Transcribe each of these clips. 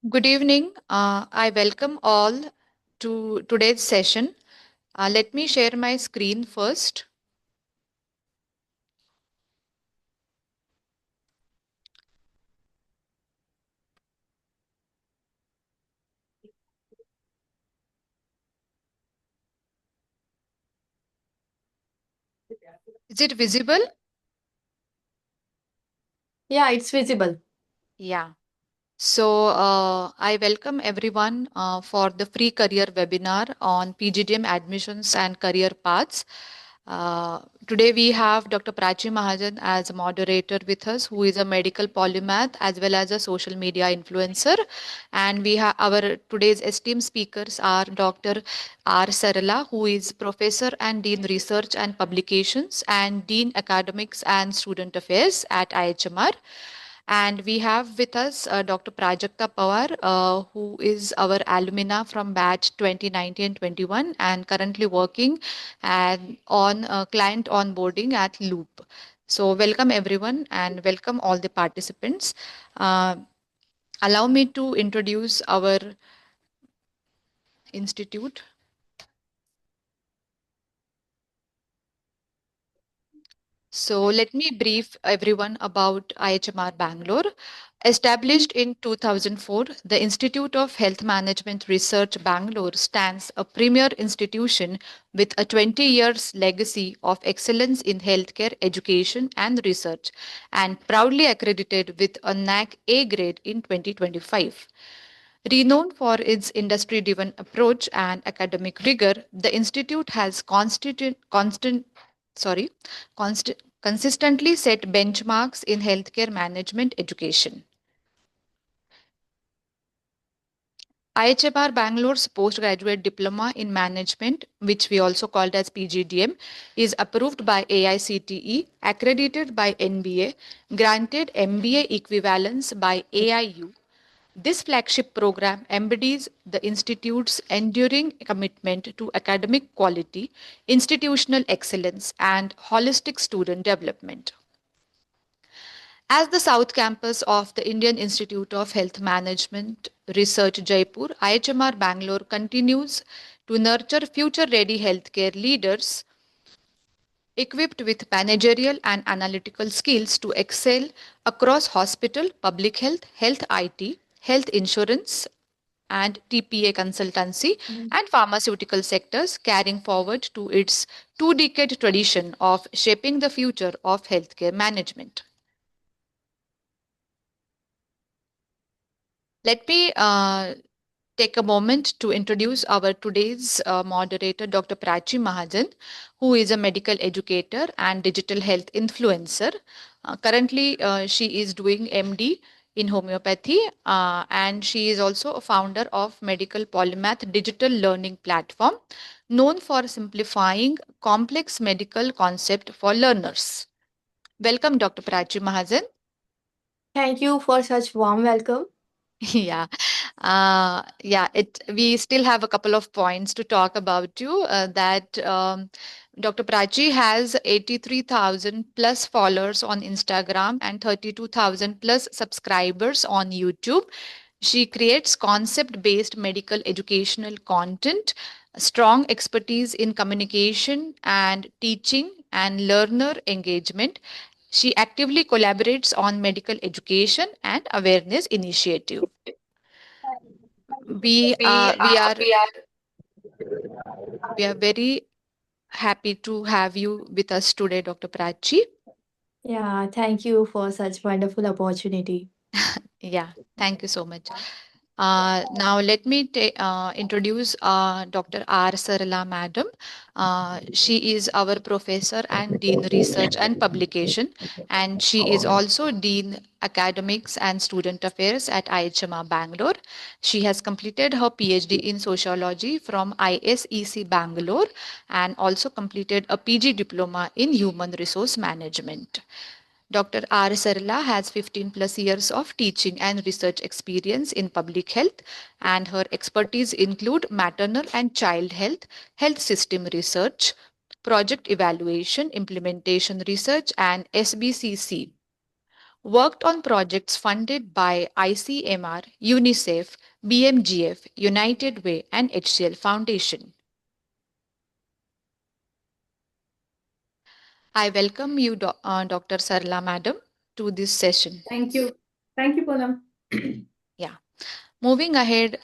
Good evening. I welcome all to today's session. Let me share my screen first. Is it visible? Yeah, it's visible. Yeah. So, I welcome everyone for the free career webinar on PGDM Admissions and Career Paths. Today we have Dr. Prachi Mahajan as a moderator with us, who is a medical polymath as well as a social media influencer. And we have our today's esteemed speakers are Dr. R. Sarala, who is Professor and Dean Research and Publications and Dean Academics and Student Affairs at IIHMR. And we have with us Dr. Prajakta Pawar, who is our alumna from batch 2019-21 and currently working on client onboarding at Loop. So welcome everyone and welcome all the participants. Uh, Allow me to introduce our institute. So let me brief everyone about IHMR Bangalore. Established in 2004, the Institute of Health Management Research Bangalore stands a premier institution with a 20 years legacy of excellence in healthcare education and research and proudly accredited with a NAC A grade in 2025. Renowned for its industry driven approach and academic rigor, the Institute has consistently set benchmarks in healthcare management education. IHMR Bangalore's postgraduate diploma in management, which we also called as PGDM, is approved by AICTE, accredited by NBA, granted MBA equivalence by AIU. This flagship program embodies the Institute's enduring commitment to academic quality, institutional excellence, and holistic student development. As the South Campus of the Indian Institute of Health Management Research Jaipur, IHMR Bangalore continues to nurture future ready healthcare leaders equipped with managerial and analytical skills to excel across hospital, public health, health IT, health insurance, and TPA consultancy and pharmaceutical sectors, carrying forward to its two-decade tradition of shaping the future of healthcare management. Let me take a moment to introduce our today's moderator, Dr. Prachi Mahajan, who is a medical educator and digital health influencer. Currently, she is doing MD in homeopathy, and she is also a founder of Medical Polymath digital learning platform, known for simplifying complex medical concept for learners. Welcome, Dr. Prachi Mahajan. Thank you for such warm welcome. Yeah, yeah. It we still have a couple of points to talk about you. That Dr. Prachi has 83,000 plus followers on Instagram and 32,000 plus subscribers on YouTube. She creates concept-based medical educational content, strong expertise in communication and teaching and learner engagement. She actively collaborates on medical education and awareness initiative. We We uh, we are we are we are very happy to have you with us today, Dr. Prachi. Yeah, thank you for such wonderful opportunity. Yeah, thank you so much. Now, let me introduce Dr. R. Sarala Madam. She is our professor and Dean Research and Publication, and she is also Dean Academics and Student Affairs at IHMR Bangalore. She has completed her PhD in Sociology from ISEC Bangalore and also completed a PG Diploma in Human Resource Management. Dr. R. Sarla has 15 plus years of teaching and research experience in public health, and her expertise include maternal and child health, health system research, project evaluation, implementation research, and SBCC. worked on projects funded by ICMR, UNICEF, BMGF, United Way, and HCL Foundation. I welcome you, Dr. Sarala Madam, to this session. Thank you. Thank you, Poonam. Yeah. Moving ahead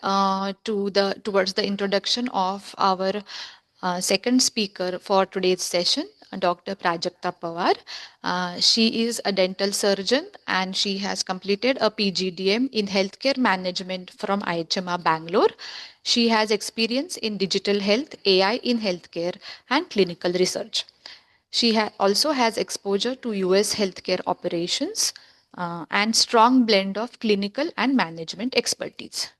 towards the introduction of our second speaker for today's session, Dr. Prajakta Pawar. She is a dental surgeon and she has completed a PGDM in healthcare management from IIHMR Bangalore. She has experience in digital health, AI in healthcare, and clinical research. She also has exposure to US healthcare operations and strong blend of clinical and management expertise.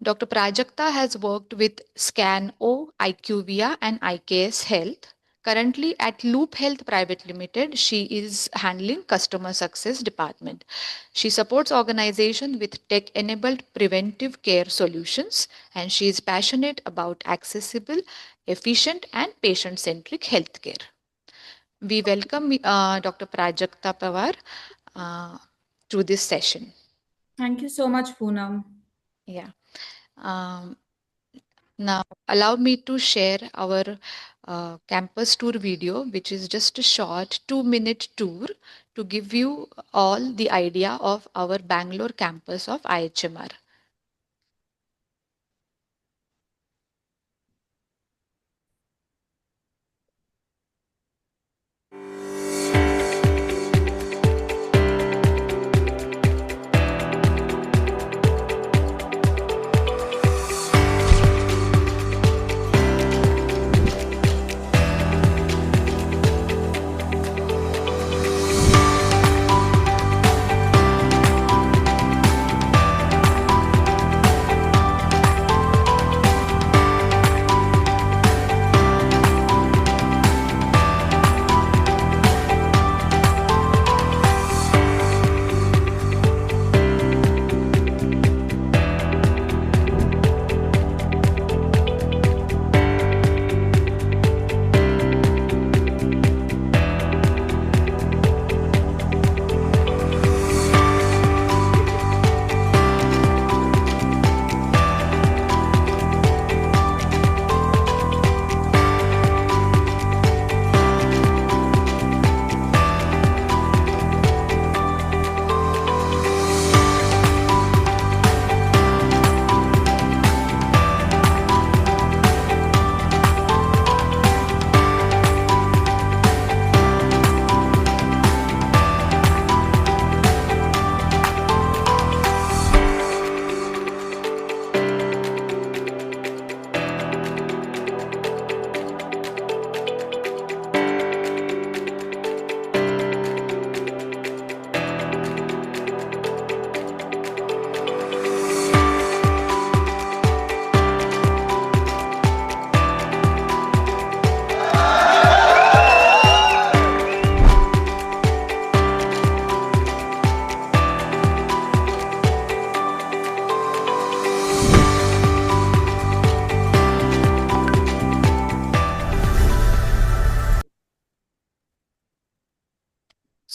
Dr. Prajakta has worked with Scan-O, IQVIA, and IKS Health. Currently at Loop Health Private Limited, she is handling customer success department. She supports organization with tech-enabled preventive care solutions, and she is passionate about accessible, efficient, and patient-centric healthcare. We welcome Dr. Prajakta Pawar to this session. Thank you so much, Poonam. Yeah. Um, Now, allow me to share our campus tour video, which is just a short 2-minute tour to give you all the idea of our Bangalore campus of IHMR.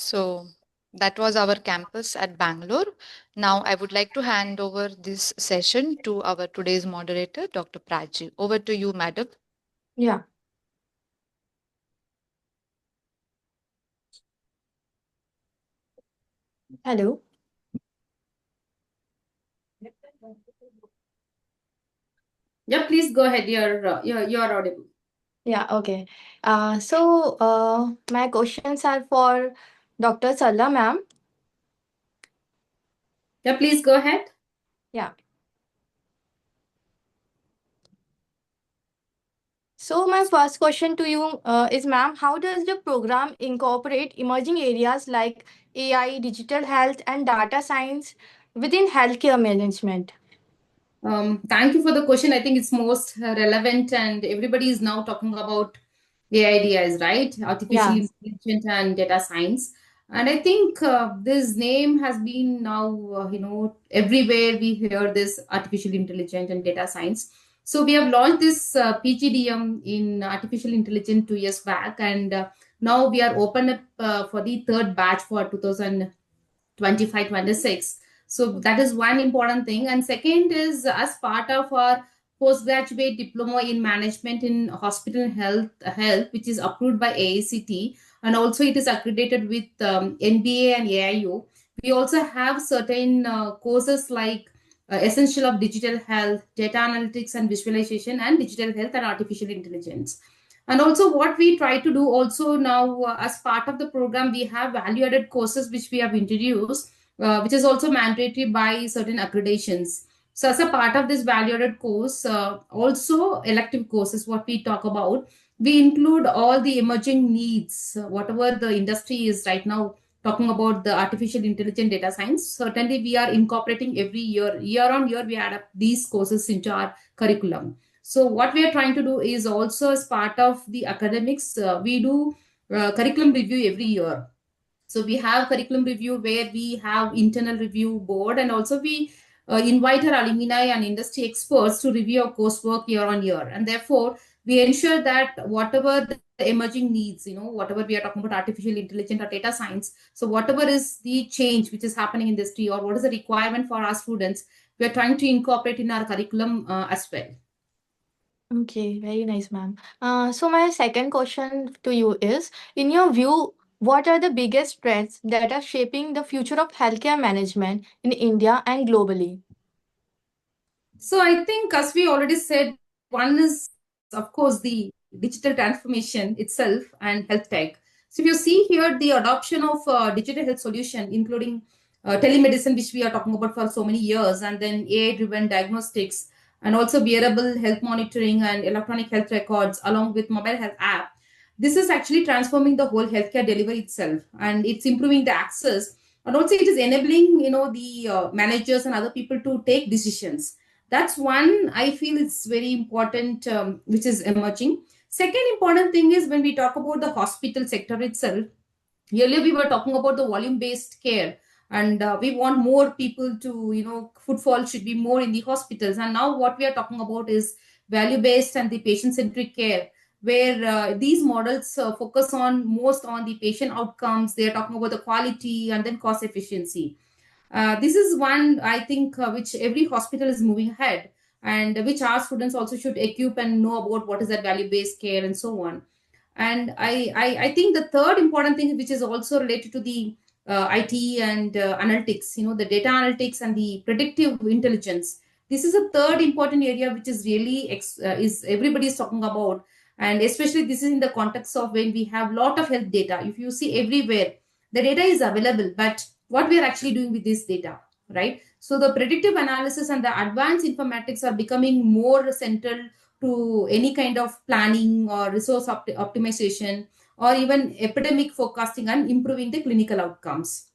So that was our campus at Bangalore. Now I would like to hand over this session to our today's moderator, Dr. Praji. Over to you, madam. Yeah. Hello. Yeah, please go ahead. You're audible. Yeah, okay. My questions are for Dr. Sarala, ma'am. Yeah, please go ahead. Yeah. So, my first question to you is, ma'am, how does the program incorporate emerging areas like AI, digital health, and data science within healthcare management? Thank you for the question. I think it's most relevant, and everybody is now talking about AIDIs, right? Artificial Yeah. intelligence and data science. And I think this name has been now, everywhere we hear this artificial intelligence and data science. So we have launched this PGDM in artificial intelligence 2 years back, and now we are open up for the third batch for 2025-26. So that is one important thing. And second is, as part of our postgraduate diploma in management in hospital health, which is approved by AICT, and also it is accredited with NBA and AIU. We also have certain courses like essential of digital health, data analytics and visualization, and digital health and artificial intelligence. And also what we try to do also now, as part of the program, we have value added courses which we have introduced, which is also mandatory by certain accreditations. So as a part of this value added course, also elective courses, what we talk about, we include all the emerging needs, whatever the industry is right now talking about the artificial intelligence data science. Certainly we are incorporating every year on year, we add up these courses into our curriculum. So what we are trying to do is also, as part of the academics, we do curriculum review every year. So we have curriculum review where we have internal review board, and also we invite our alumni and industry experts to review our coursework year on year. And therefore, we ensure that whatever the emerging needs, whatever we are talking about artificial intelligence or data science, so whatever is the change which is happening in the industry, or what is the requirement for our students, we are trying to incorporate in our curriculum as well. Okay, very nice, ma'am. So my second question to you is, in your view, what are the biggest trends that are shaping the future of healthcare management in India and globally? So I think, as we already said, one is, of course, the digital transformation itself and health tech. So if you see here, the adoption of digital health solution, including telemedicine, which we are talking about for so many years, and then AI-driven diagnostics, and also wearable health monitoring and electronic health records, along with mobile health app. This is actually transforming the whole healthcare delivery itself, and it's improving the access, and also it is enabling the managers and other people to take decisions. That's one I feel it's very important, which is emerging. Second important thing is, when we talk about the hospital sector itself, earlier we were talking about the volume based care, and we want more people to, footfall should be more in the hospitals. And now what we are talking about is value based and the patient centric care, where these models focus on most on the patient outcomes. They are talking about the quality and then cost efficiency. This is one, I think, which every hospital is moving ahead, and which our students also should equip and know about what is that value-based care and so on. And I think the third important thing, which is also related to the IT and analytics, the data analytics and the predictive intelligence. This is a third important area which is really is everybody is talking about, and especially this is in the context of when we have lot of health data. If you see everywhere, the data is available, but what we are actually doing with this data, right? So the predictive analysis and the advanced informatics are becoming more central to any kind of planning or resource optimization, or even epidemic forecasting and improving the clinical outcomes.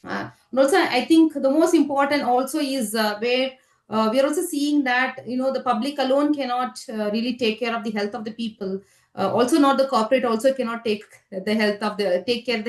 And also, I think the most important also is where we are also seeing that the public alone cannot really take care of the health of the people. Also, not the corporate also cannot take care of the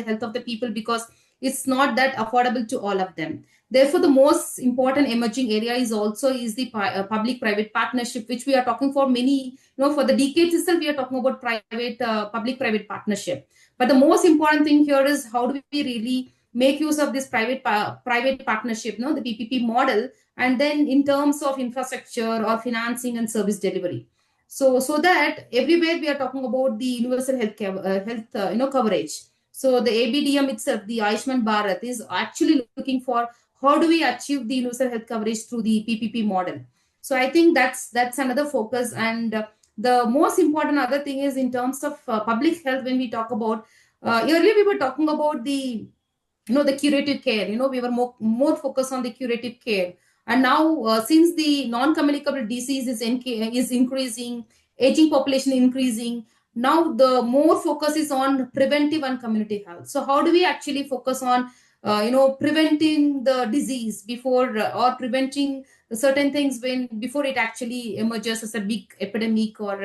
health of the people, because it's not that affordable to all of them. Therefore, the most important emerging area is the public private partnership, which we are talking for many, for the decades itself we are talking about private public private partnership. But the most important thing here is, how do we really make use of this private partnership, the PPP model, and then in terms of infrastructure or financing and service delivery. So that everywhere we are talking about the universal health coverage. So the ABDM itself, the Ayushman Bharat, is actually looking for how do we achieve the universal health coverage through the PPP model. So I think that's another focus. And the most important other thing is, in terms of public health, when we talk about earlier we were talking about the curative care. We were more focused on the curative care. And now, since the non-communicable disease is increasing, aging population increasing, now the more focus is on preventive and community health. So how do we actually focus on preventing the disease before, or preventing certain things before it actually emerges as a big epidemic or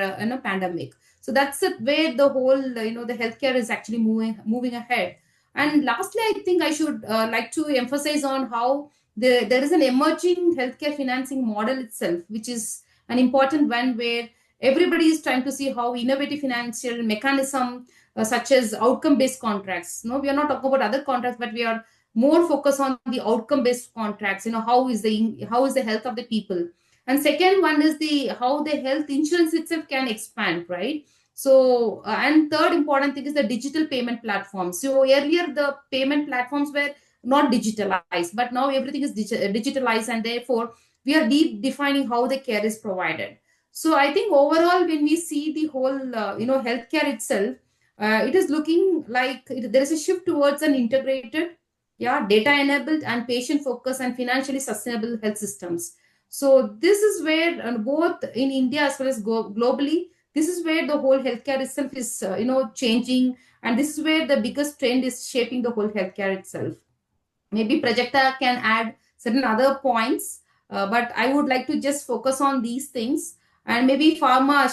pandemic. So that's where the whole the healthcare is actually moving ahead. And lastly, I think I should like to emphasize on how there is an emerging healthcare financing model itself, which is an important one where everybody is trying to see how innovative financial mechanism such as outcome-based contracts. No, we are not talking about other contracts, but we are more focused on the outcome-based contracts. How is the health of the people, and second one is the how the health insurance itself can expand, right? So and third important thing is the digital payment platforms. So earlier the payment platforms were not digitalized, but now everything is digitalized, and therefore we are defining how the care is provided. So I think overall, when we see the whole healthcare itself, it is looking like there is a shift towards an integrated, yeah, data enabled and patient focused and financially sustainable health systems. So this is where both in India as well as globally, this is where the whole healthcare itself is changing, and this is where the biggest trend is shaping the whole healthcare itself. Maybe Prajakta can add certain other points, but I would like to just focus on these things. And maybe pharma,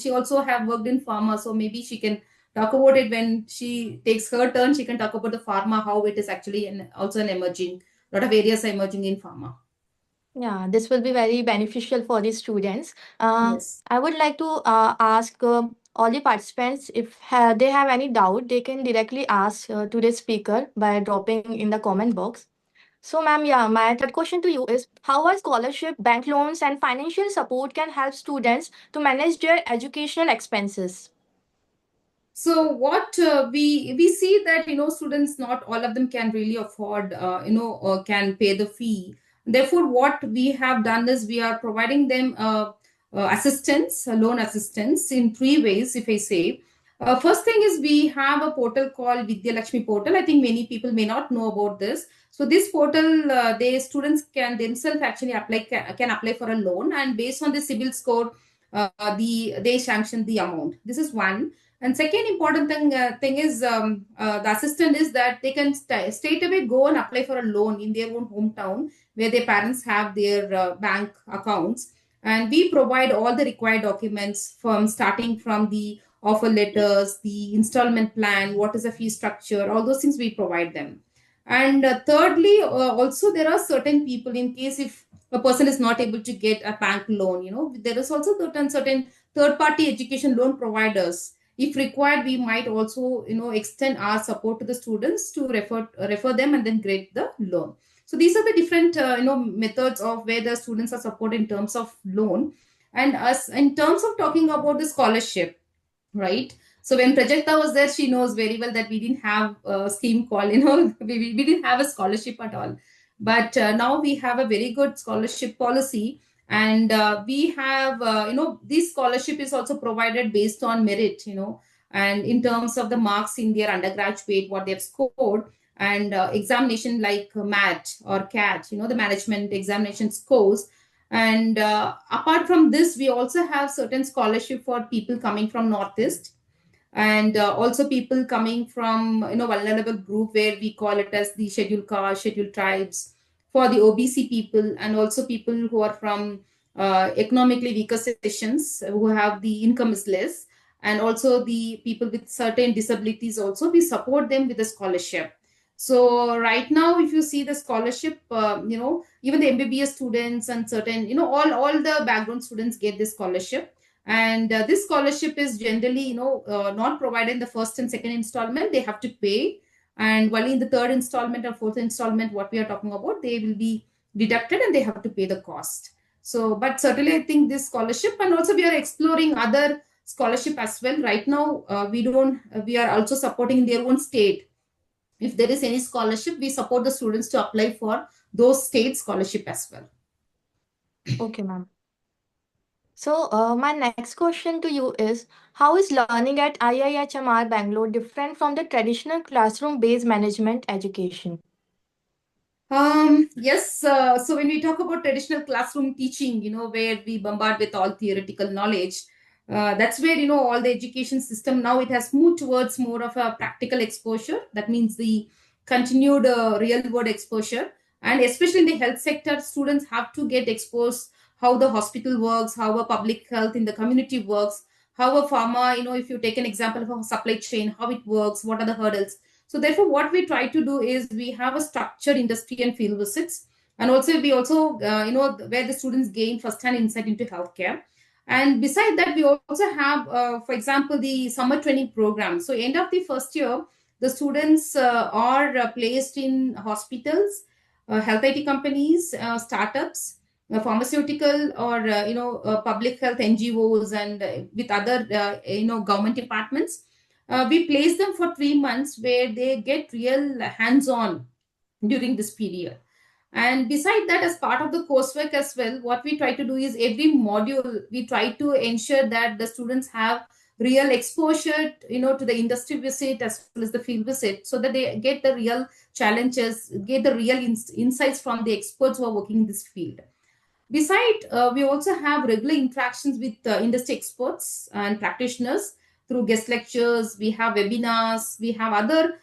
she also have worked in pharma, so maybe she can talk about it when she takes her turn. She can talk about the pharma, how it is actually also an emerging, lot of areas are emerging in pharma. Yeah, this will be very beneficial for the students. Yes. I would like to ask all the participants if they have any doubt, they can directly ask to the speaker by dropping in the comment box. So, ma'am, yeah, my third question to you is how a scholarship, bank loans, and financial support can help students to manage their educational expenses? So what we see that students, not all of them can really afford or can pay the fee. Therefore, what we have done is we are providing them assistance, loan assistance in three ways. If I say, first thing is we have a portal called Vidya Lakshmi portal. I think many people may not know about this. So this portal, the students can themselves actually can apply for a loan, and based on the CIBIL score, they sanction the amount. This is one. And second important thing is the assistant is that they can straight away go and apply for a loan in their own hometown where their parents have their bank accounts, and we provide all the required documents from starting from the offer letters, the installment plan, what is the fee structure, all those things we provide them. And thirdly, also there are certain people, in case if a person is not able to get a bank loan, there is also certain third party education loan providers. If required, we might also extend our support to the students to refer them and then grade the loan. So these are the different methods of where the students are supported in terms of loan. And us in terms of talking about the scholarship, right? So when Prajakta was there, she knows very well that we didn't have a scheme called, we didn't have a scholarship at all. But now we have a very good scholarship policy, and we have, this scholarship is also provided based on merit, and in terms of the marks in their undergraduate, what they've scored, and examination like MAT or CAT, the management examination scores. And apart from this, we also have certain scholarship for people coming from Northeast, and also people coming from vulnerable group, where we call it as the scheduled caste, scheduled tribes, for the OBC people, and also people who are from economically weaker sections who have the income is less, and also the people with certain disabilities also, we support them with a scholarship. So right now, if you see the scholarship, even the MBBS students and certain, all the background students get this scholarship. And this scholarship is generally not provided in the first and second installment, they have to pay, and only in the third installment or fourth installment, what we are talking about, they will be deducted and they have to pay the cost. So but certainly I think this scholarship, and also we are exploring other scholarship as well. Right now we are also supporting in their own state. If there is any scholarship, we support the students to apply for those state scholarship as well. Okay, ma'am. So, my next question to you is how is learning at IIHMR Bangalore different from the traditional classroom based management education? Yes. So when we talk about traditional classroom teaching, where we bombard with all theoretical knowledge, that's where, all the education system now, it has moved towards more of a practical exposure. That means the continued real world exposure. And especially in the health sector, students have to get exposed how the hospital works, how a public health in the community works, how a pharma, if you take an example of a supply chain, how it works, what are the hurdles. So therefore, what we try to do is we have a structured industry and field visits And also we also where the students gain first-hand insight into healthcare. And beside that, we also have, for example, the summer training program. So end of the first year, the students are placed in hospitals, health IT companies, startups, pharmaceutical or public health NGOs, and with other government departments. We place them for 3 months where they get real hands-on during this period. And beside that, as part of the coursework as well, what we try to do is every module we try to ensure that the students have real exposure to the industry visit as well as the field visit, so that they get the real challenges, get the real insights from the experts who are working in this field. Beside, we also have regular interactions with industry experts and practitioners through guest lectures. We have webinars. We have other,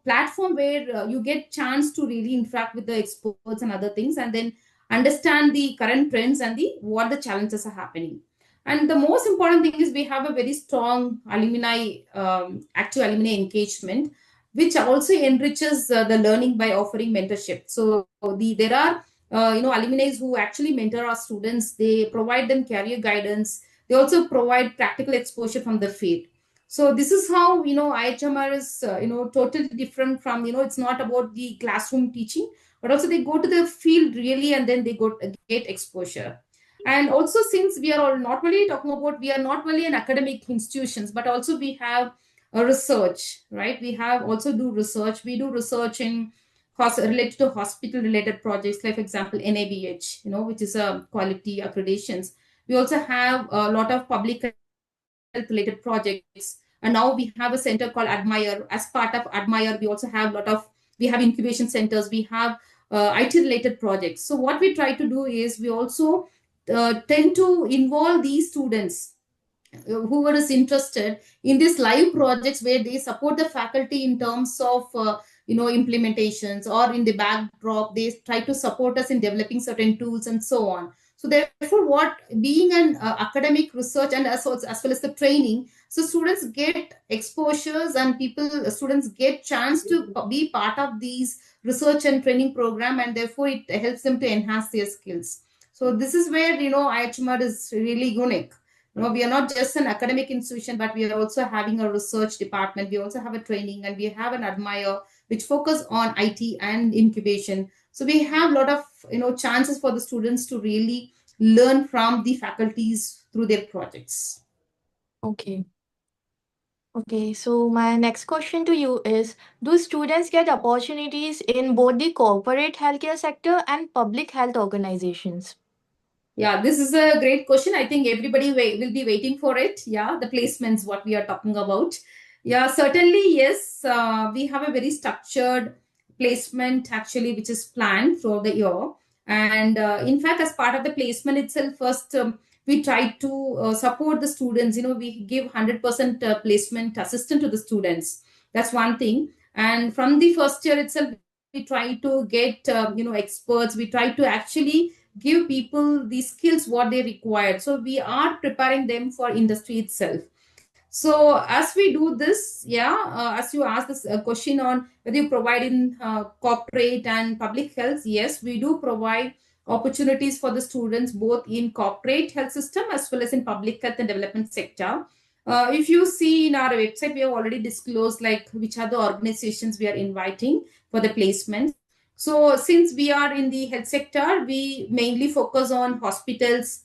platform where you get chance to really interact with the experts and other things, and then understand the current trends and the what the challenges are happening. And the most important thing is we have a very strong alumni, active alumni engagement, which also enriches the learning by offering mentorship. So there are alumni who actually mentor our students. They provide them career guidance. They also provide practical exposure from the field. So this is how IHMR is totally different from it's not about the classroom teaching, but also they go to the field really, and then they get exposure. And also, since we are all not only talking about, we are not only an academic institutions, but also we have a research, right? We have also do research. We do research in related to hospital related projects, like for example NABH, which is a quality accreditations. We also have a lot of public health related projects, and now we have a center called Admire. As part of Admire, we also have we have incubation centers, we have IT related projects. So what we try to do is we also tend to involve these students whoever is interested in these live projects, where they support the faculty in terms of implementations, or in the backdrop they try to support us in developing certain tools and so on. So therefore, what being an academic research and as well as the training, so students get exposures, and students get chance to be part of these research and training program, and therefore it helps them to enhance their skills. So this is where IHMR is really unique. We are not just an academic institution, but we are also having a research department. We also have a training, and we have an Admire, which focus on IT and incubation. So we have a lot of chances for the students to really learn from the faculties through their projects. Okay. Okay, so my next question to you is, do students get opportunities in both the corporate healthcare sector and public health organizations? Yeah, this is a great question. I think everybody will be waiting for it. Yeah, the placements, what we are talking about. Yeah, certainly, yes. We have a very structured placement actually, which is planned throughout the year. And in fact, as part of the placement itself, first we try to support the students. We give 100% placement assistance to the students. That's one thing. And from the first year itself, we try to get experts. We try to actually give people the skills what they required, so we are preparing them for industry itself. So as we do this, as you asked this question on whether you provide in corporate and public health, yes, we do provide opportunities for the students both in corporate health system as well as in public health and development sector. If you see in our website, we have already disclosed like which are the organizations we are inviting for the placements. So since we are in the health sector, we mainly focus on hospitals,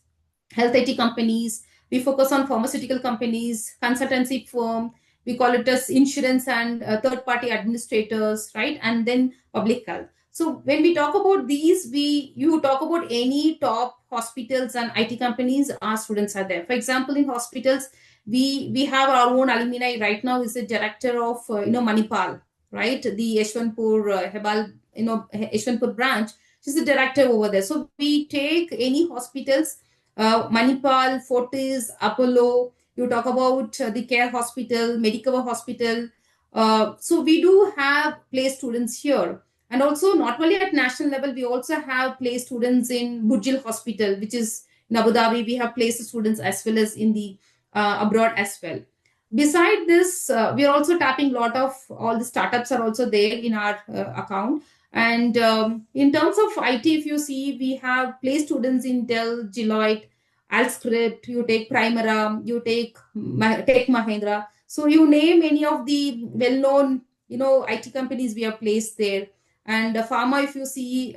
health IT companies. We focus on pharmaceutical companies, consultancy firm. We call it as insurance and third-party administrators, right? And then public health. So when we talk about these, you talk about any top hospitals and IT companies, our students are there. For example, in hospitals, we have our own alumni right now is the director of Manipal, right? The Yeshwanpur Hebal Yeshwanpur branch. She's the director over there. So we take any hospitals, Manipal, Fortis, Apollo. You talk about the Care Hospital, Medicover Hospital. So we do have place students here. And also not only at national level, we also have place students in Burjil Hospital, which is in Abu Dhabi. We have place students as well as in the abroad as well. Beside this, we are also tapping a lot of all the startups are also there in our account. And in terms of IT, if you see, we have placed students in Dell, Deloitte, Alscript, you take Primera, you take Tech Mahindra. So you name any of the well-known, IT companies we have placed there. And pharma, if you see,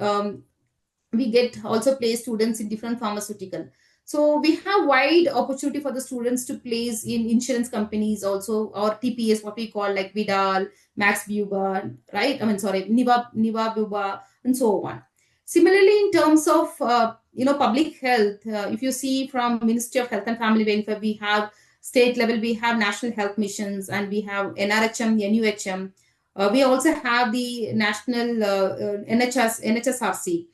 we get also place students in different pharmaceutical. So we have wide opportunity for the students to place in insurance companies also, or TPS, what we call like Vidal, Max Buba, right? I mean, sorry, Niva Buba, and so on. Similarly, in terms of public health, if you see from Ministry of Health and Family Welfare, we have state level, we have national health missions, and we have NRHM, NUHM. We also have the national NHSRC.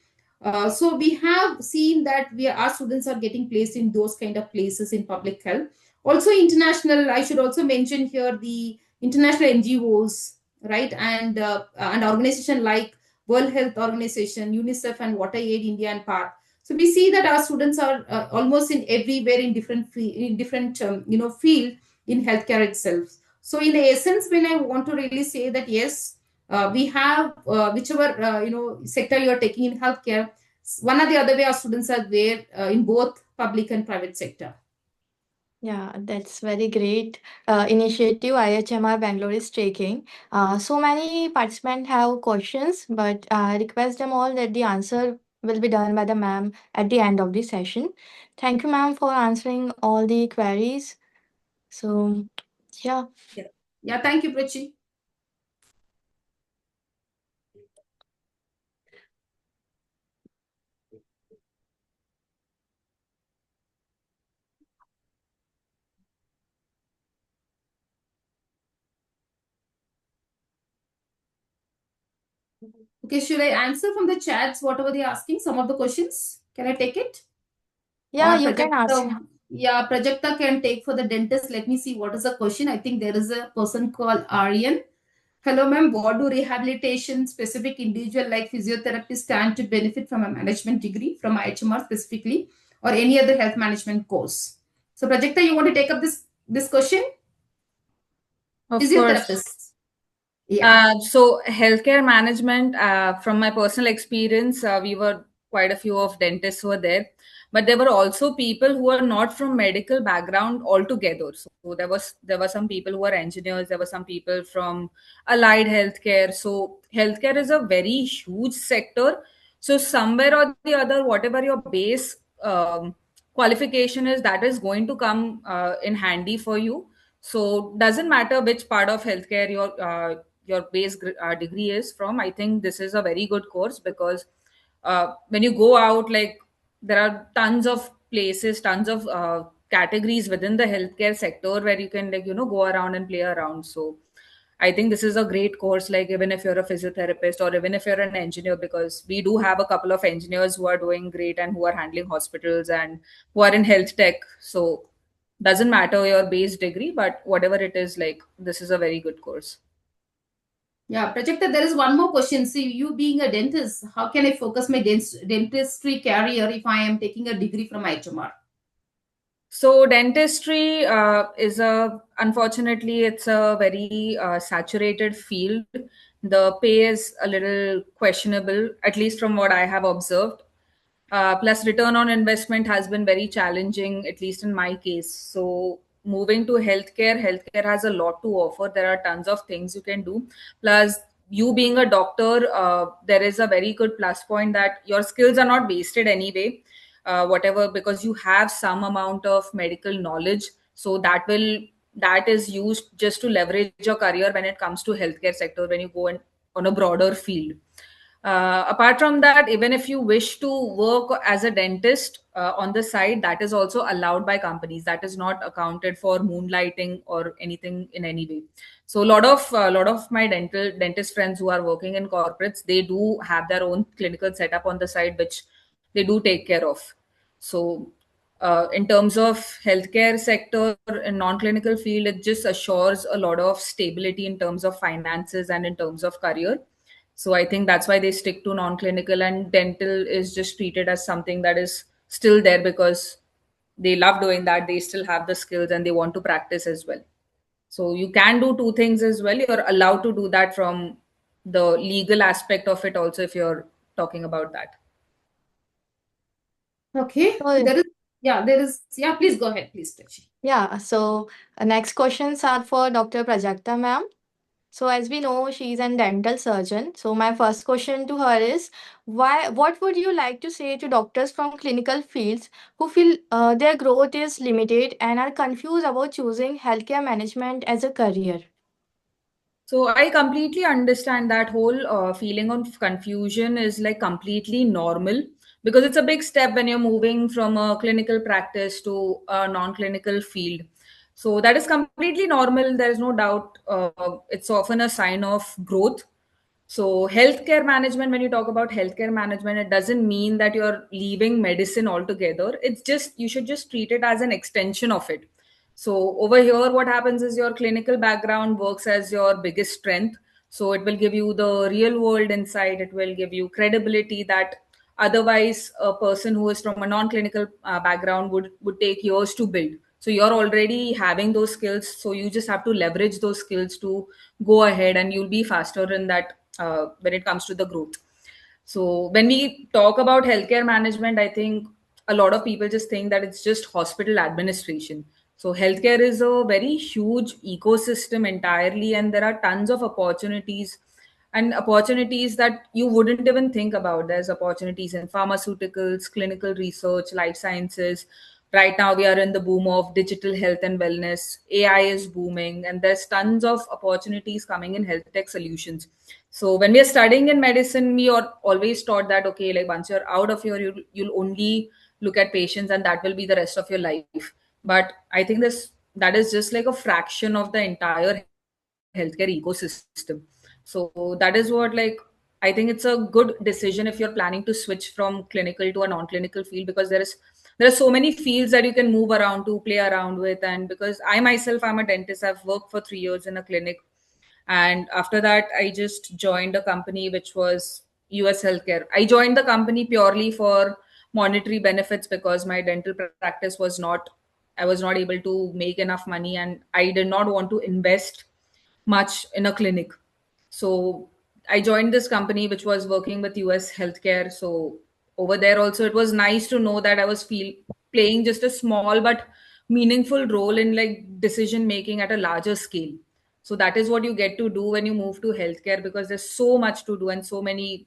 So we have seen that our students are getting placed in those kind of places in public health. Also international, I should also mention here the international NGOs, right? And organization like World Health Organization, UNICEF, and Water Aid India and PATH. So we see that our students are almost in everywhere in different field in healthcare itself. So in the essence, when I want to really say that yes, we have whichever sector you are taking in healthcare, one or the other way our students are there in both public and private sector. Yeah, that's very great initiative IHMR Bangalore is taking. So many participants have questions, but I request them all that the answer will be done by the ma'am at the end of the session. Thank you, ma'am, for answering all the queries. So, yeah. Yeah, thank you, Prachi. Okay, should I answer from the chats whatever they're asking? Some of the questions. Can I take it? Yeah, Or you can ask. Yeah, Prajakta can take for the dentist. Let me see what is the question. I think there is a person called Aryan. Hello, ma'am. What do rehabilitation specific individual like physiotherapist stand to benefit from a management degree from IHMR specifically, or any other health management course? So, Prajakta, you want to take up this question? Of course. Physiotherapist. Yeah. So healthcare management, from my personal experience, we were quite a few of dentists who were there, but there were also people who are not from medical background altogether. So there were some people who were engineers, there were some people from allied healthcare. So healthcare is a very huge sector. So somewhere or the other, whatever your base qualification is, that is going to come in handy for you. So doesn't matter which part of healthcare your base degree is from. I think this is a very good course because when you go out, like there are tons of places, tons of categories within the healthcare sector where you can go around and play around. So I think this is a great course, like even if you're a physiotherapist or even if you're an engineer, because we do have a couple of engineers who are doing great and who are handling hospitals and who are in health tech. So doesn't matter your base degree, but whatever it is, like this is a very good course. Yeah, Prajakta, there is one more question. See, you being a dentist, how can I focus my dentistry career if I am taking a degree from IHMR? So dentistry unfortunately, it's a very saturated field. The pay is a little questionable, at least from what I have observed. Plus, return on investment has been very challenging, at least in my case. So, moving to healthcare has a lot to offer. There are tons of things you can do. Plus, you being a doctor, there is a very good plus point that your skills are not wasted anyway. Whatever, because you have some amount of medical knowledge, so that is used just to leverage your career when it comes to healthcare sector when you go in on a broader field. Apart from that, even if you wish to work as a dentist on the side, that is also allowed by companies. That is not accounted for moonlighting or anything in any way. So a lot of my dentist friends who are working in corporates, they do have their own clinical setup on the side, which they do take care of. So in terms of healthcare sector and non-clinical field, it just assures a lot of stability in terms of finances and in terms of career. So I think that's why they stick to non-clinical, and dental is just treated as something that is still there because they love doing that. They still have the skills and they want to practice as well. So you can do two things as well. You're allowed to do that from the legal aspect of it also, if you're talking about that. Okay. So, Yeah, please go ahead, please, Tachi. yeah, so next questions are for Dr. Prajakta ma'am. So as we know, she's a dental surgeon. So my first question to her is, what would you like to say to doctors from clinical fields who feel their growth is limited and are confused about choosing healthcare management as a career? So I completely understand that whole feeling of confusion is like completely normal, because it's a big step when you're moving from a clinical practice to a non-clinical field. So that is completely normal. There is no doubt. It's often a sign of growth. So, healthcare management, when you talk about healthcare management, it doesn't mean that you're leaving medicine altogether. It's just, you should just treat it as an extension of it. So, over here, what happens is your clinical background works as your biggest strength. So, it will give you the real world insight, it will give you credibility that otherwise a person who is from a non-clinical background would take years to build. So you're already having those skills, so you just have to leverage those skills to go ahead, and you'll be faster in that when it comes to the growth. So when we talk about healthcare management, I think a lot of people just think that it's just hospital administration. So healthcare is a very huge ecosystem entirely, and there are tons of opportunities, and opportunities that you wouldn't even think about. There's opportunities in pharmaceuticals, clinical research, life sciences. Right now, we are in the boom of digital health and wellness. AI is booming, and there's tons of opportunities coming in health tech solutions. So when we are studying in medicine, we are always taught that okay, like once you're out of here, you'll only look at patients, and that will be the rest of your life. But I think this that is just like a fraction of the entire healthcare ecosystem. So that is what, like, I think it's a good decision if you're planning to switch from clinical to a non-clinical field, because there are so many fields that you can move around to play around with. And because I myself, I'm a dentist, I've worked for 3 years in a clinic, and after that I just joined a company which was US Healthcare. I joined the company purely for monetary benefits, because my dental practice was not, I was not able to make enough money, and I did not want to invest much in a clinic. So I joined this company which was working with US healthcare. So over there also, it was nice to know that I was playing just a small but meaningful role in like decision making at a larger scale. So that is what you get to do when you move to healthcare, because there's so much to do and so many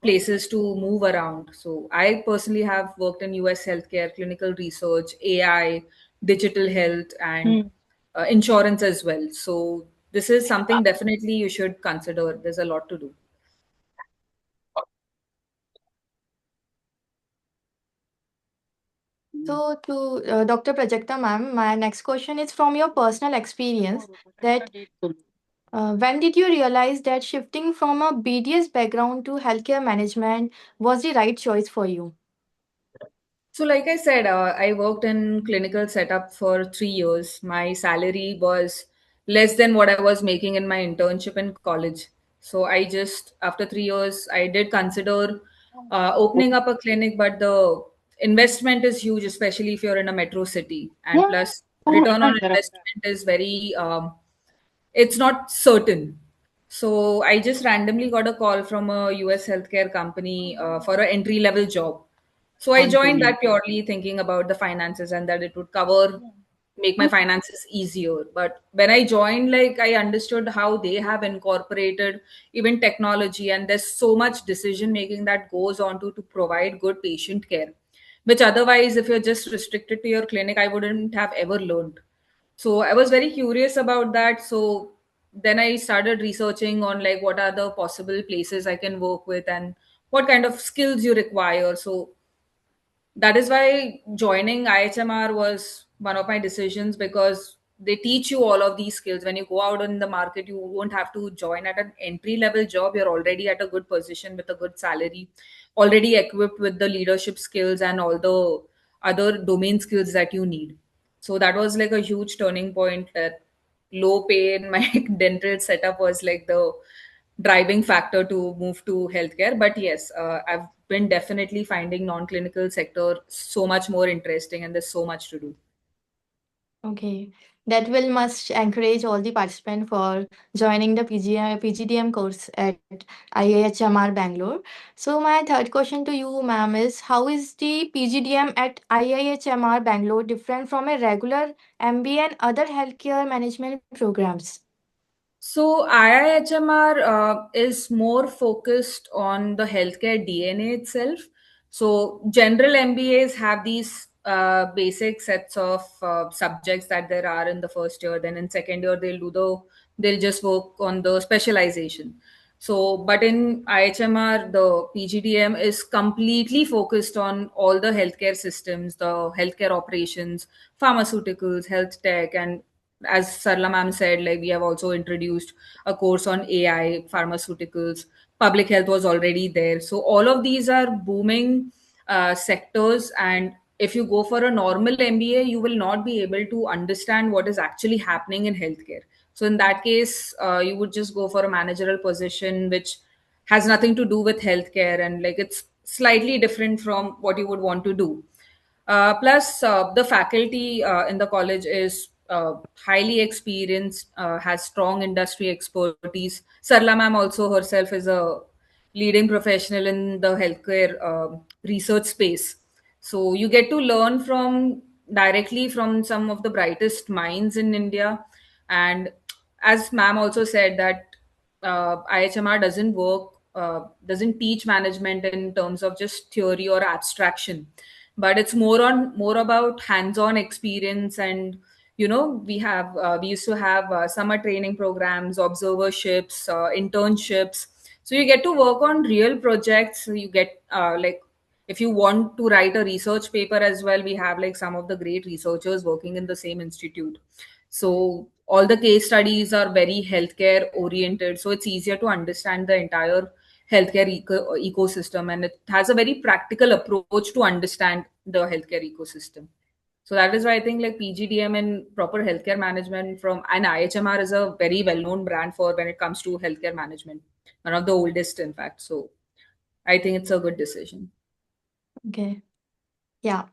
places to move around. So I personally have worked in US healthcare, clinical research, AI, digital health, and insurance as well. So this is something definitely you should consider. There's a lot to do. So to Dr. Prajakta ma'am, my next question is from your personal experience that when did you realize that shifting from a BDS background to healthcare management was the right choice for you? So, like I said, I worked in clinical setup for 3 years. My salary was less than what I was making in my internship in college. So, I just, after 3 years, I did consider opening up a clinic, but the investment is huge, especially if you're in a metro city. And plus, return on investment is very, it's not certain. So, I just randomly got a call from a US healthcare company for an entry level job. So I joined that purely thinking about the finances and that it would make my finances easier. But when I joined, like I understood how they have incorporated even technology, and there's so much decision making that goes on to provide good patient care, which otherwise, if you're just restricted to your clinic, I wouldn't have ever learned. So I was very curious about that. So then I started researching on like what are the possible places I can work with and what kind of skills you require. So that is why joining IHMR was one of my decisions, because they teach you all of these skills. When you go out in the market, you won't have to join at an entry level job. You're already at a good position with a good salary, already equipped with the leadership skills and all the other domain skills that you need. So that was like a huge turning point. That low pay in my dental setup was like the driving factor to move to healthcare. But yes, I've been definitely finding non-clinical sector so much more interesting, and there's so much to do. Okay. That will must encourage all the participants for joining the PGDM course at IIHMR Bangalore. So my third question to you, ma'am, is how is the PGDM at IIHMR Bangalore different from a regular MBA and other healthcare management programs? So IIHMR is more focused on the healthcare DNA itself. So general MBAs have these basic sets of subjects that there are in the first year. Then in second year they'll just work on the specialization. So, but in IHMR, the PGDM is completely focused on all the healthcare systems, the healthcare operations, pharmaceuticals, health tech, and as Sarla ma'am said, like we have also introduced a course on AI, pharmaceuticals, public health was already there. So all of these are booming sectors, and if you go for a normal MBA, you will not be able to understand what is actually happening in healthcare. So in that case, you would just go for a managerial position, which has nothing to do with healthcare, and like it's slightly different from what you would want to do. Plus, the faculty in the college is highly experienced, has strong industry expertise. Sarla ma'am also herself is a leading professional in the healthcare research space. So you get to learn from directly from some of the brightest minds in India. And as ma'am also said that IHMR doesn't teach management in terms of just theory or abstraction, but it's more about hands-on experience. And we used to have summer training programs, observerships, internships. So you get to work on real projects. So you get like if you want to write a research paper as well, we have like some of the great researchers working in the same institute. So all the case studies are very healthcare oriented, so it's easier to understand the entire healthcare ecosystem, and it has a very practical approach to understand the healthcare ecosystem. So that is why I think like PGDM and proper healthcare management from an IHMR is a very well-known brand for when it comes to healthcare management, one of the oldest, in fact. So I think it's a good decision. Okay. Yeah.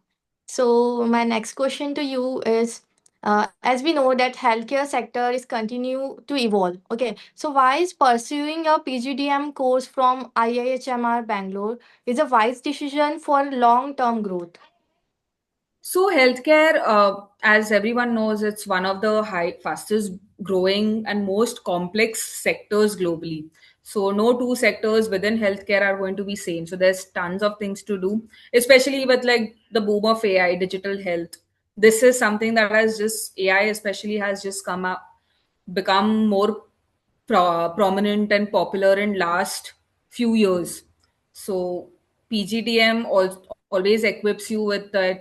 So my next question to you is, as we know that healthcare sector is continue to evolve. Okay. So why is pursuing a PGDM course from IIHMR Bangalore is a wise decision for long-term growth? So healthcare, as everyone knows, it's one of the fastest growing and most complex sectors globally. So no two sectors within healthcare are going to be same. So there's tons of things to do, especially with like the boom of AI, digital health. This is something that has just AI especially has just become more prominent and popular in last few years. So PGDM always equips you with the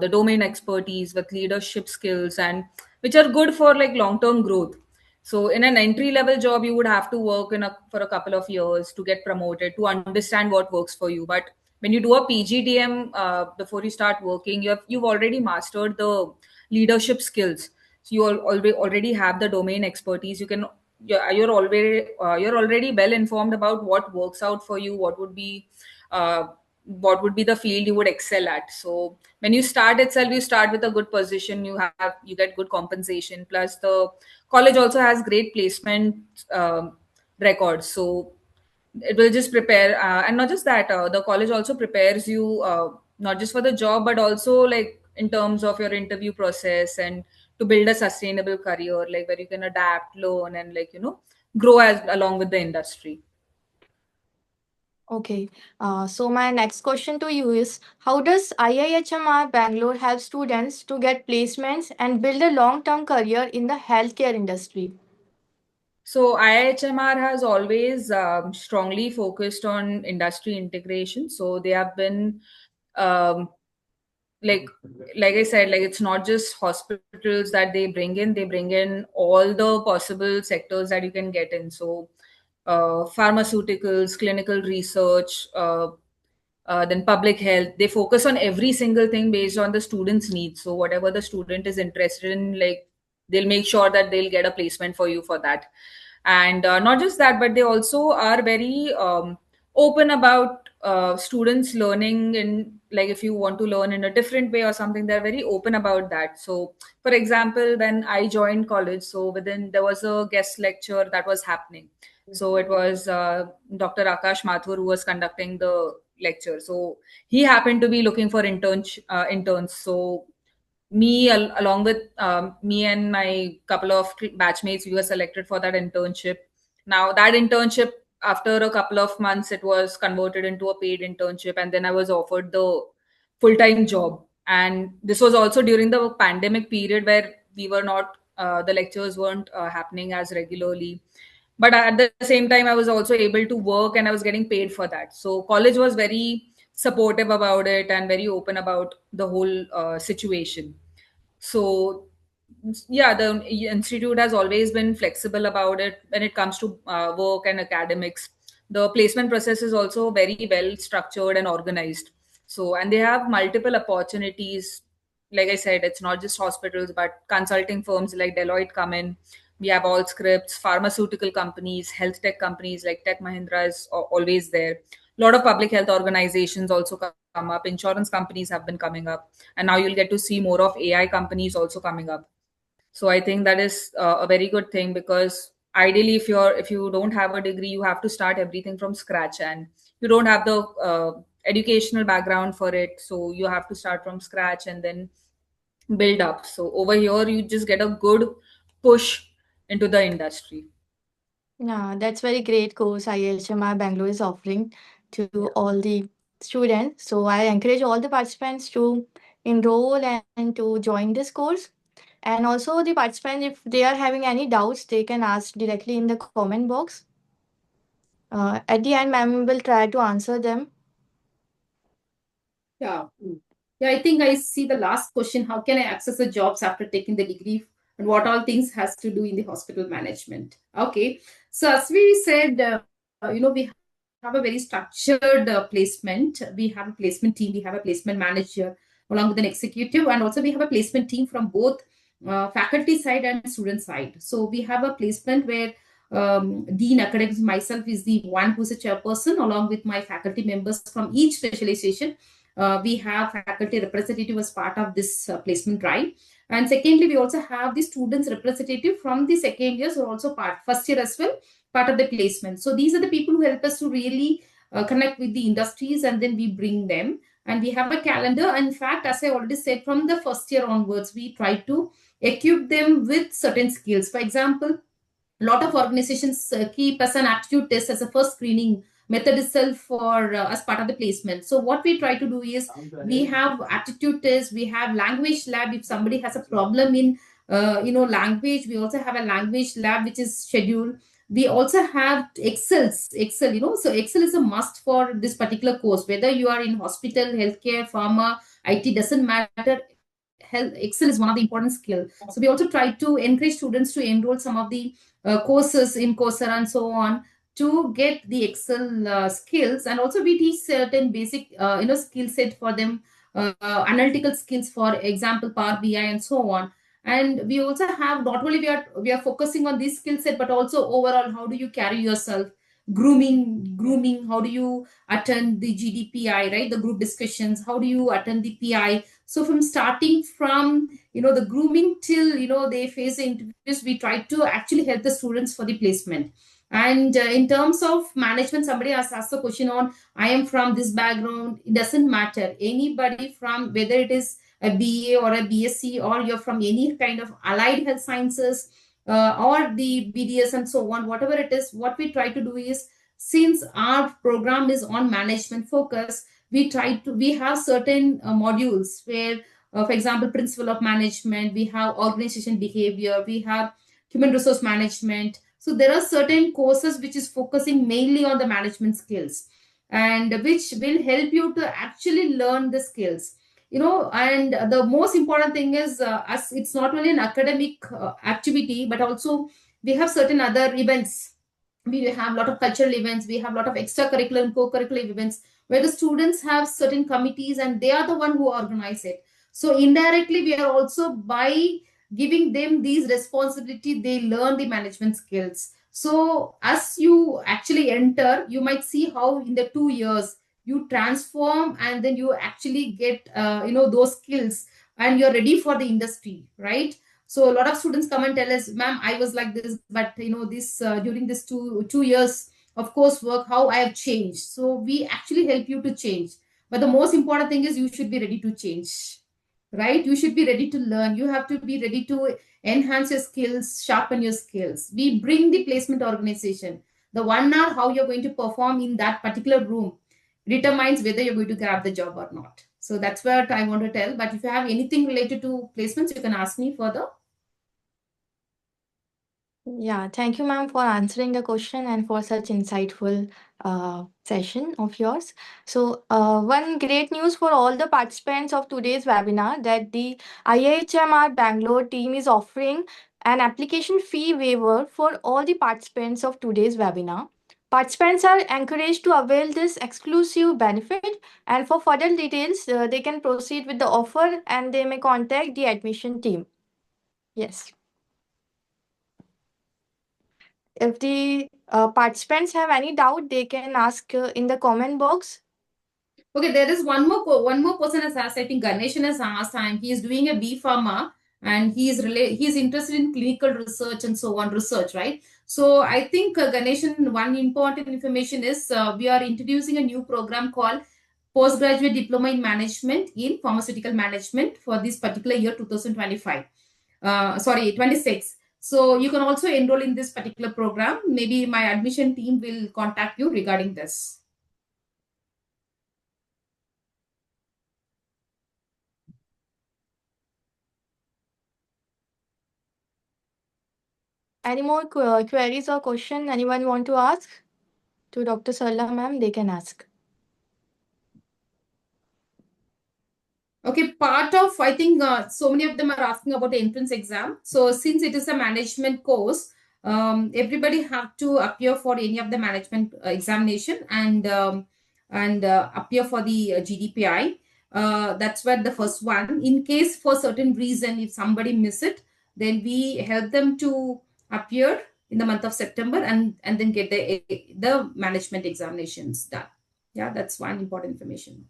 domain expertise, with leadership skills, and which are good for like long term growth. So in an entry level job, you would have to work for a couple of years to get promoted to understand what works for you. But when you do a PGDM before you start working, you've already mastered the leadership skills. So you already have the domain expertise. You're already well informed about what works out for you, uh, what would be the field you would excel at. So when you start itself, you start with a good position. You get good compensation. Plus the college also has great placement records. So it will just prepare, and not just that, the college also prepares you not just for the job but also like in terms of your interview process, and to build a sustainable career, like where you can adapt, learn, and grow as along with the industry. Okay. So my next question to you is, how does IIHMR Bangalore help students to get placements and build a long-term career in the healthcare industry? So IIHMR has always strongly focused on industry integration. So they have been um, like like I said, like it's not just hospitals that they bring in all the possible sectors that you can get in. So pharmaceuticals, clinical research, then public health. They focus on every single thing based on the student's needs. So whatever the student is interested in, like they'll make sure that they'll get a placement for you for that. And not just that, but they also are very open about students learning in, like, if you want to learn in a different way or something, they're very open about that. So for example, when I joined college, so within there was a guest lecture that was happening. So it was Dr. Akash Mathur who was conducting the lecture. So he happened to be looking for interns. So along with me and my couple of batchmates, we were selected for that internship. Now that internship, after a couple of months, it was converted into a paid internship, and then I was offered the full-time job. And this was also during the pandemic period where we were not the lectures weren't happening as regularly, but at the same time I was also able to work and I was getting paid for that. So college was very supportive about it and very open about the whole situation. So yeah, the institute has always been flexible about it when it comes to work and academics. The placement process is also very well structured and organized. So, and they have multiple opportunities. Like I said, it's not just hospitals, but consulting firms like Deloitte come in. We have all scripts, pharmaceutical companies, health tech companies like Tech Mahindra is always there. A lot of public health organizations also come up. Insurance companies have been coming up, and now you'll get to see more of AI companies also coming up. So I think that is a very good thing, because ideally if you don't have a degree, you have to start everything from scratch, and you don't have the educational background for it, so you have to start from scratch and then build up. So over here you just get a good push into the industry. Yeah, that's very great course IIHMR Bangalore is offering to Yeah. all the students. So I encourage all the participants to enroll and to join this course. And also the participants, if they are having any doubts, they can ask directly in the comment box. At the end, ma'am will try to answer them. Yeah. Yeah, I think I see the last question. How can I access the jobs after taking the degree, and what all things has to do in the hospital management? Okay. So as we said, we have a very structured placement. We have a placement team. We have a placement manager along with an executive, and also we have a placement team from both faculty side and student side. So we have a placement where Dean Academics, myself, is the one who's a chairperson, along with my faculty members from each specialization. We have faculty representative as part of this placement drive. And secondly, we also have the students representative from the second years, who are also part, first year as well, part of the placement. So these are the people who help us to really connect with the industries, and then we bring them. And we have a calendar. In fact, as I already said, from the first year onwards, we try to equip them with certain skills. For example, a lot of organizations keep as an aptitude test as a first screening method itself for as part of the placement. So what we try to do is, we have aptitude tests, we have language lab. If somebody has a problem in language, we also have a language lab which is scheduled. We also have excel, so excel is a must for this particular course, whether you are in hospital, healthcare, pharma, IT, doesn't matter. Excel is one of the important skills. So we also try to encourage students to enroll some of the courses in Coursera and so on, to get the Excel skills. And also we teach certain basic skill set for them, analytical skills, for example Power BI and so on. And we also have, not only we are focusing on this skill set, but also overall, how do you carry yourself, grooming, how do you attend the GDPI, right, the group discussions, how do you attend the PI. So from starting from the grooming till they face the interviews, we try to actually help the students for the placement. And in terms of management, somebody has asked the question on, I am from this background. It doesn't matter, anybody from, whether it is a BA or a BSc, or you're from any kind of allied health sciences, or the BDS and so on, whatever it is, what we try to do is, since our program is on management focus, we have certain modules where, for example, principle of management, we have organization behavior, we have human resource management. So there are certain courses which is focusing mainly on the management skills, and which will help you to actually learn the skills. And the most important thing is, as it's not only an academic activity, but also we have certain other events. We have a lot of cultural events, we have a lot of extracurricular and co-curricular events, where the students have certain committees and they are the one who organize it. So indirectly, we are also, by giving them these responsibility, they learn the management skills. So as you actually enter, you might see how in the 2 years you transform, and then you actually get those skills, and you're ready for the industry, right? So a lot of students come and tell us, ma'am, I was like this, but this during this two years of course work, how I have changed. So we actually help you to change, but the most important thing is you should be ready to change, right? You should be ready to learn. You have to be ready to enhance your skills, sharpen your skills. We bring the placement organization. The 1 hour how you're going to perform in that particular room determines whether you're going to grab the job or not. So that's what I want to tell. But if you have anything related to placements, you can ask me further. Yeah, thank you, ma'am, for answering the question and for such insightful session of yours. So, one great news for all the participants of today's webinar that the IIHMR Bangalore team is offering an application fee waiver for all the participants of today's webinar. Participants are encouraged to avail this exclusive benefit, and for further details, they can proceed with the offer and they may contact the admission team. Yes. If the participants have any doubt, they can ask in the comment box. Okay, there is one more person has asked. I think Ganeshan has asked, and he is doing a B Pharma, and he's interested in clinical research and so on research, right? So I think Ganeshan, one important information is we are introducing a new program called Postgraduate Diploma in Management in Pharmaceutical Management for this particular year 2025. Sorry, 26. So you can also enroll in this particular program. Maybe my admission team will contact you regarding this. Any more queries or question anyone want to ask to Dr. Sarala ma'am? They can ask. Okay, part of, I think so many of them are asking about the entrance exam. So since it is a management course, everybody have to appear for any of the management examination and appear for the GDPI. That's where the first one. In case for certain reason, if somebody miss it, then we help them to appear in the month of September and then get the management examinations done. Yeah, that's one important information.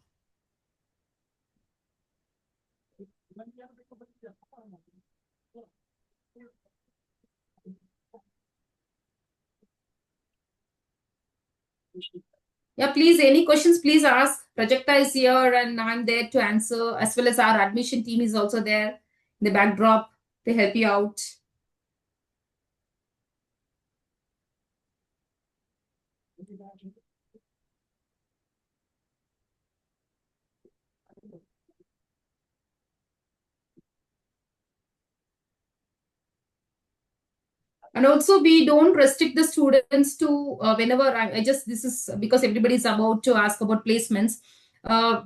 Yeah, please, any questions, please ask. Prajakta is here and I'm there to answer, as well as our admission team is also there in the backdrop to help you out. And also, we don't restrict the students to whenever I just, this is because everybody is about to ask about placements.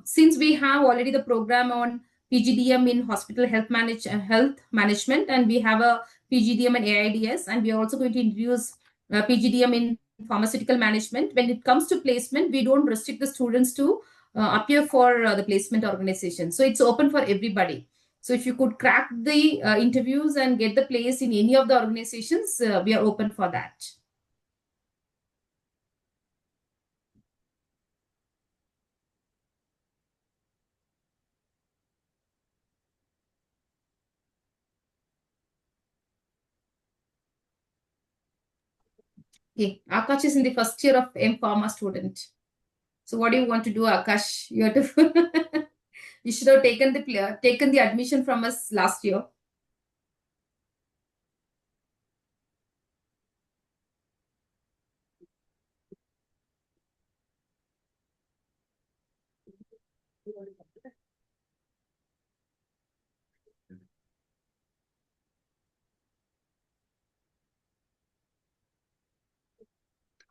Since we have already the program on PGDM in hospital health management, and we have a PGDM and AIDS, and we are also going to introduce PGDM in pharmaceutical management. When it comes to placement, we don't restrict the students to appear for the placement organization. So it's open for everybody. So if you could crack the interviews and get the place in any of the organizations, we are open for that. Okay, Akash is in the first year of M-Pharma student. So what do you want to do, Akash? You have to you should have taken the admission from us last year.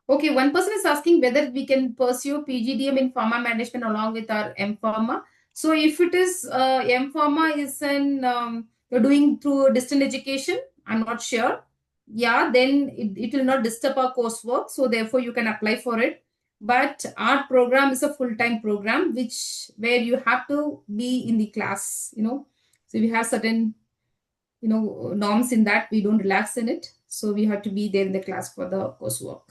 Okay, one person is asking whether we can pursue PGDM in pharma management along with our M-Pharma. So if it is M-Pharma is you're doing through distant education, I'm not sure. Yeah, then it will not disturb our coursework. So therefore you can apply for it. But our program is a full-time program, where you have to be in the class, So we have certain, norms in that. We don't relax in it. So we have to be there in the class for the coursework.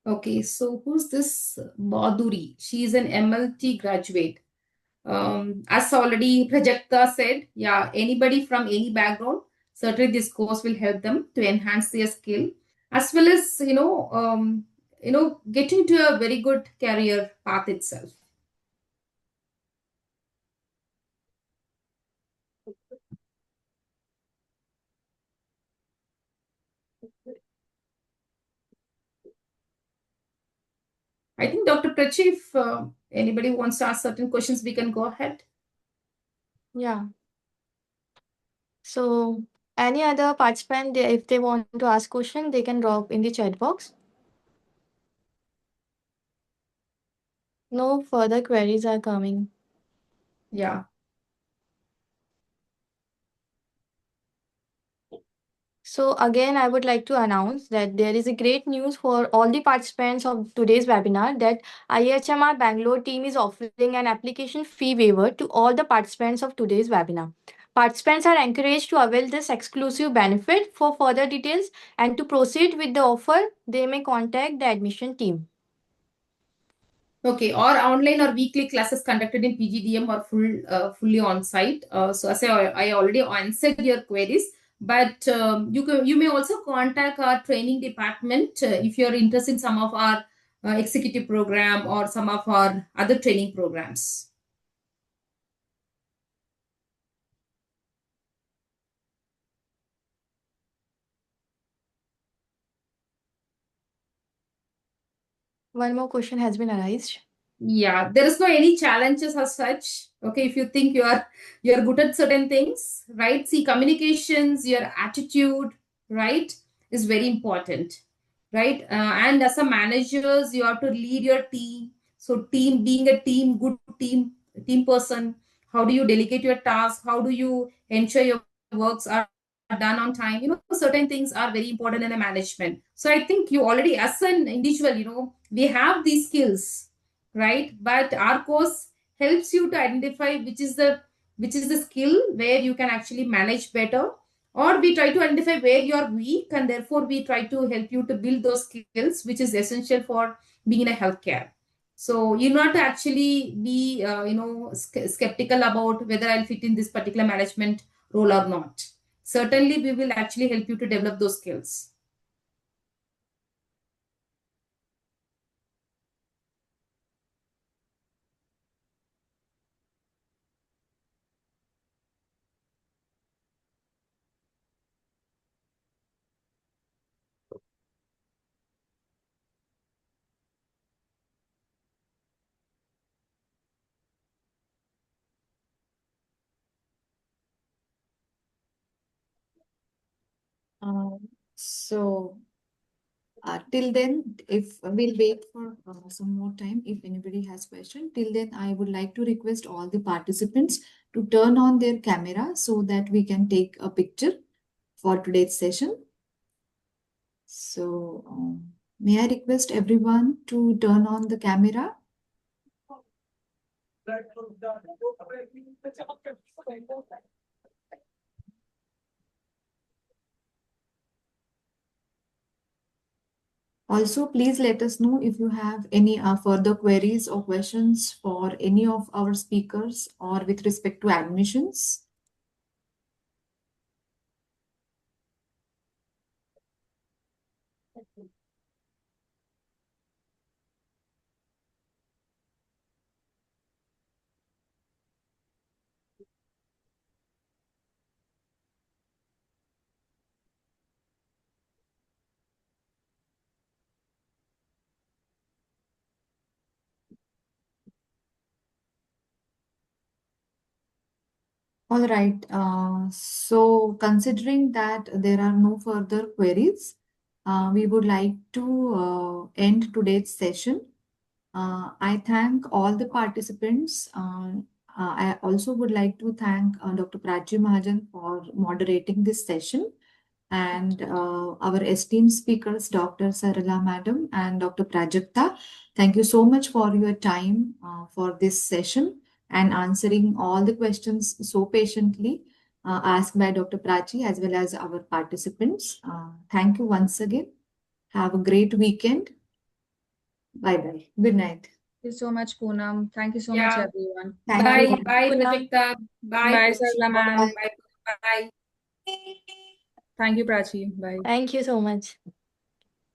Okay, so who's this Madhuri? She is an MLT graduate. As already Prajakta said, yeah, anybody from any background, certainly this course will help them to enhance their skill as well as getting to a very good career path itself. I think Dr. Prachi, if anybody wants to ask certain questions, we can go ahead. Yeah. So any other participant, if they want to ask question, they can drop in the chat box. No further queries are coming. Yeah. So again, I would like to announce that there is a great news for all the participants of today's webinar that IIHMR Bangalore team is offering an application fee waiver to all the participants of today's webinar. Participants are encouraged to avail this exclusive benefit. For further details and to proceed with the offer, they may contact the admission team. Okay, or online or weekly classes conducted in PGDM or fully on site. So as I already answered your queries, but you may also contact our training department if you're interested in some of our executive program or some of our other training programs. One more question has been arised. Yeah, there is no any challenges as such. Okay, if you think you're good at certain things, right? See, communications, your attitude, right, is very important, right? And as a managers, you have to lead your team. So, team being a team, good team person. How do you delegate your tasks? How do you ensure your works are done on time? Certain things are very important in a management. So, I think you already, as an individual, we have these skills, right? But our course helps you to identify which is the skill where you can actually manage better, or we try to identify where you are weak, and therefore we try to help you to build those skills which is essential for being in a healthcare. So you not to actually be skeptical about whether I'll fit in this particular management role or not. Certainly we will actually help you to develop those skills. So till then, if we'll wait for some more time, if anybody has question, till then I would like to request all the participants to turn on their camera so that we can take a picture for today's session. So may I request everyone to turn on the camera? Also, please let us know if you have any further queries or questions for any of our speakers or with respect to admissions. All right. So considering that there are no further queries, we would like to end today's session. I thank all the participants. I also would like to thank Dr. Prachi Mahajan for moderating this session. and our esteemed speakers, Dr. Sarala Madam and Dr. Prajakta. Thank you so much for your time for this session and answering all the questions so patiently asked by Dr. Prachi as well as our participants. Thank you once again. Have a great weekend. Bye bye. Good night. Thank you so much, Poonam. Thank you so much, Yeah. everyone. Thank Bye. you. Bye, Poonam. Prajakta. Bye, Bye, Prachi. Sarala ma'am. Bye. Bye. Thank you, Prachi. Bye. Thank you so much.